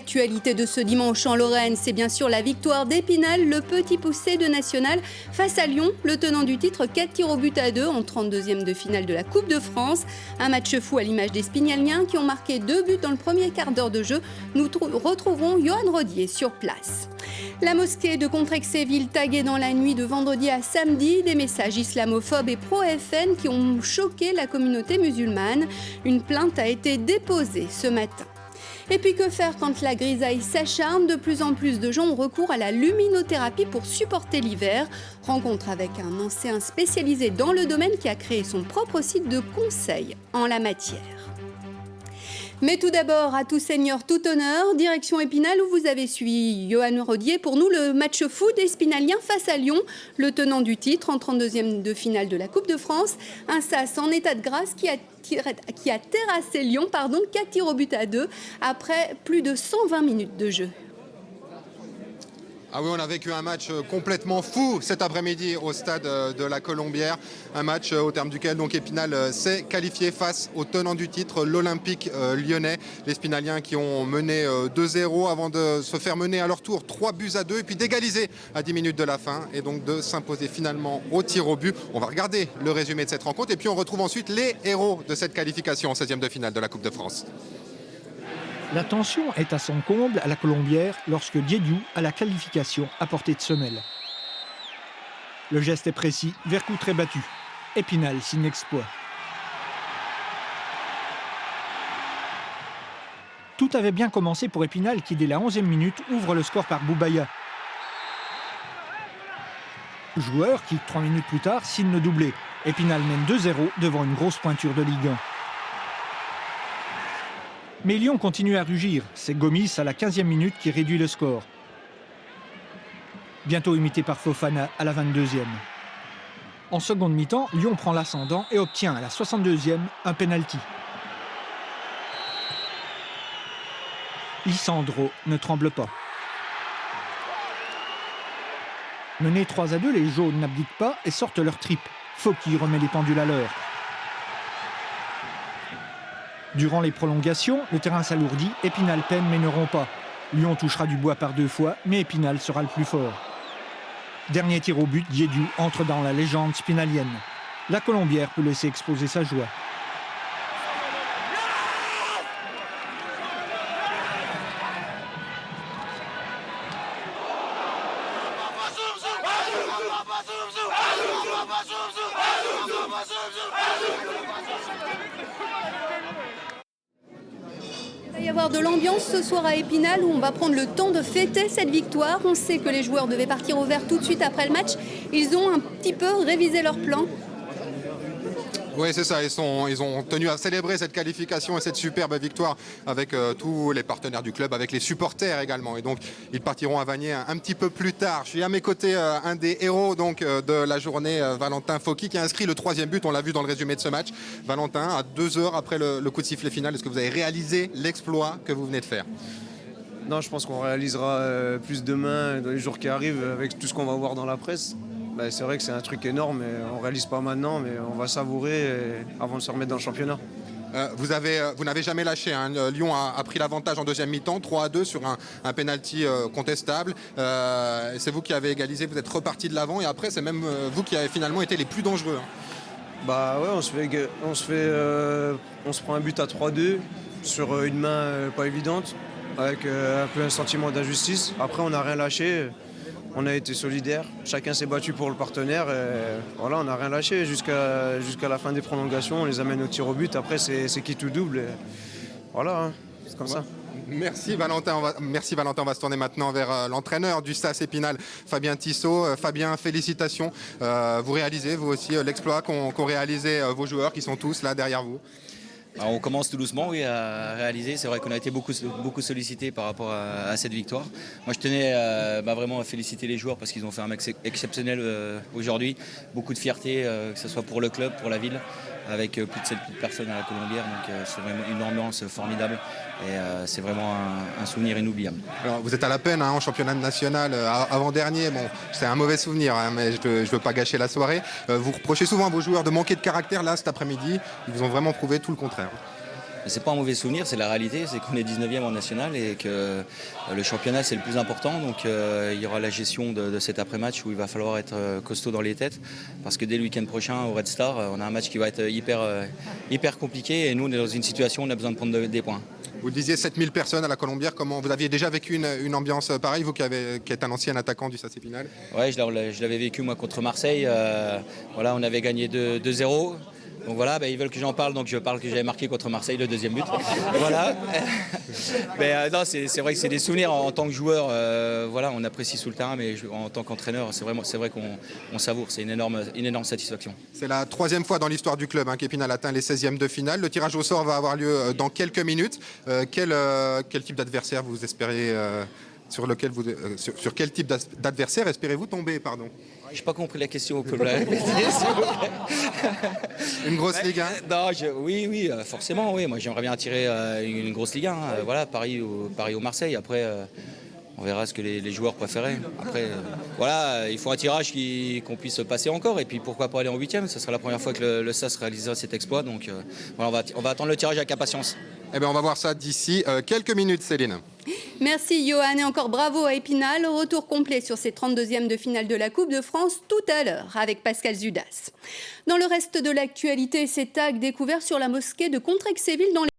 L'actualité de ce dimanche en Lorraine, c'est bien sûr la victoire d'Épinal, le petit poussé de National, face à Lyon, le tenant du titre 4 tirs au but à 2 en 32e de finale de la Coupe de France. Un match fou à l'image des Spignaliens qui ont marqué 2 buts dans le premier quart d'heure de jeu. Nous retrouverons Johan Rodier sur place. La mosquée de Contrexéville taguée dans la nuit de vendredi à samedi, des messages islamophobes et pro-FN qui ont choqué la communauté musulmane. Une plainte a été déposée ce matin. Et puis que faire quand la grisaille s'acharne? De plus en plus de gens ont recours à la luminothérapie pour supporter l'hiver. Rencontre avec un ancien spécialisé dans le domaine qui a créé son propre site de conseil en la matière. Mais tout d'abord, à tout seigneur, tout honneur, direction Épinal où vous avez suivi Johan Rodier pour nous le match fou des Spinaliens face à Lyon, le tenant du titre en 32e de finale de la Coupe de France. Un SAS en état de grâce qui a terrassé Lyon, 4 tirs au but à 2 après plus de 120 minutes de jeu. Ah oui, on a vécu un match complètement fou cet après-midi au stade de la Colombière. Un match au terme duquel donc Épinal s'est qualifié face au tenant du titre, l'Olympique lyonnais. Les Spinaliens qui ont mené 2-0 avant de se faire mener à leur tour 3 buts à 2 et puis d'égaliser à 10 minutes de la fin et donc de s'imposer finalement au tir au but. On va regarder le résumé de cette rencontre et puis on retrouve ensuite les héros de cette qualification en 16e de finale de la Coupe de France. La tension est à son comble à la Colombière lorsque Diédiou a la qualification à portée de semelle. Le geste est précis, vers coup très battu. Épinal signe exploit. Tout avait bien commencé pour Épinal qui, dès la 11e minute, ouvre le score par Boubaya. Joueur qui, 3 minutes plus tard, signe le doublé. Épinal mène 2-0 devant une grosse pointure de Ligue 1. Mais Lyon continue à rugir. C'est Gomis à la 15e minute qui réduit le score. Bientôt imité par Fofana à la 22e. En seconde mi-temps, Lyon prend l'ascendant et obtient à la 62e un pénalty. Lisandro ne tremble pas. Menés 3-2, les jaunes n'abdiquent pas et sortent leur trip. Fauqui remet les pendules à l'heure. Durant les prolongations, le terrain s'alourdit, Épinal peine mais ne rompt pas. Lyon touchera du bois par 2 fois, mais Épinal sera le plus fort. Dernier tir au but, Diédiou entre dans la légende spinalienne. La Colombière peut laisser exposer sa joie. Il va y avoir de l'ambiance ce soir à Épinal où on va prendre le temps de fêter cette victoire. On sait que les joueurs devaient partir au vert tout de suite après le match. Ils ont un petit peu révisé leur plan. Oui, c'est ça. Ils ont tenu à célébrer cette qualification et cette superbe victoire avec tous les partenaires du club, avec les supporters également. Et donc, ils partiront à Vanier un petit peu plus tard. Je suis à mes côtés un des héros donc, de la journée, Valentin Fauqui, qui a inscrit le 3e but. On l'a vu dans le résumé de ce match. Valentin, à 2 heures après le coup de sifflet final, est-ce que vous avez réalisé l'exploit que vous venez de faire ? Non, je pense qu'on réalisera plus demain, dans les jours qui arrivent, avec tout ce qu'on va voir dans la presse. C'est vrai que c'est un truc énorme, et on ne réalise pas maintenant, mais on va savourer avant de se remettre dans le championnat. Vous n'avez jamais lâché. Hein. Lyon a pris l'avantage en deuxième mi-temps, 3-2 sur un penalty contestable. C'est vous qui avez égalisé, vous êtes reparti de l'avant et après c'est même vous qui avez finalement été les plus dangereux. Hein. Ouais, on se prend un but à 3-2 sur une main pas évidente, avec un peu un sentiment d'injustice. Après on n'a rien lâché. On a été solidaires, chacun s'est battu pour le partenaire et voilà, on n'a rien lâché jusqu'à la fin des prolongations, on les amène au tir au but, après c'est qui tout double et voilà, hein, c'est comme ça. Merci Valentin, on va se tourner maintenant vers l'entraîneur du SAS Épinal, Fabien Tissot. Fabien, félicitations, vous réalisez vous aussi l'exploit qu'ont réalisé vos joueurs qui sont tous là derrière vous. Alors on commence tout doucement à réaliser. C'est vrai qu'on a été beaucoup sollicités par rapport à cette victoire. Moi je tenais vraiment à féliciter les joueurs parce qu'ils ont fait un match exceptionnel aujourd'hui. Beaucoup de fierté, que ce soit pour le club, pour la ville, avec plus de 7 personnes à la Colombière. Donc c'est vraiment une ambiance formidable et c'est vraiment un souvenir inoubliable. Alors vous êtes à la peine en championnat national avant-dernier. Bon, c'est un mauvais souvenir, mais je ne veux pas gâcher la soirée. Vous reprochez souvent à vos joueurs de manquer de caractère là cet après-midi. Ils vous ont vraiment prouvé tout le contraire. c'est pas un mauvais souvenir, c'est la réalité, c'est qu'on est 19e en national et que le championnat c'est le plus important. Donc il y aura la gestion de cet après-match où il va falloir être costaud dans les têtes parce que dès le week-end prochain au Red Star, on a un match qui va être hyper compliqué et nous on est dans une situation où on a besoin de prendre des points. Vous disiez 7000 personnes à la Colombière, comment vous aviez déjà vécu une ambiance pareille, vous qui êtes un ancien attaquant du SAC Épinal? Ouais, je l'avais vécu moi contre Marseille, voilà, on avait gagné 2-0. Donc voilà, ils veulent que j'en parle, donc je parle que j'avais marqué contre Marseille le deuxième but. Voilà. Mais non, c'est vrai que c'est des souvenirs en tant que joueur. Voilà, on apprécie sous le terrain, mais en tant qu'entraîneur, c'est vrai qu'on savoure. C'est une énorme satisfaction. C'est la 3e fois dans l'histoire du club qu'Épinal atteint les 16e de finale. Le tirage au sort va avoir lieu dans quelques minutes. Quel type d'adversaire vous espérez sur quel type d'adversaire espérez-vous tomber, pardon? Je n'ai pas compris la question, vous pouvez me la répéter, s'il vous plaît. Une grosse Ligue 1? Non, oui, forcément, oui. Moi, j'aimerais bien attirer une grosse Ligue 1. Voilà, Paris ou Marseille. Après, on verra ce que les joueurs préféraient. Après, voilà, il faut un tirage qu'on puisse passer encore. Et puis, pourquoi pas aller en 8e? Ce sera la première fois que le SAS réalisera cet exploit. Donc, voilà, on va attendre le tirage avec impatience. Eh bien, on va voir ça d'ici quelques minutes, Céline. Merci Johan et encore bravo à Épinal. Retour complet sur ces 32e de finale de la Coupe de France tout à l'heure avec Pascal Zudas. Dans le reste de l'actualité, ces tags découverts sur la mosquée de Contrexéville dans les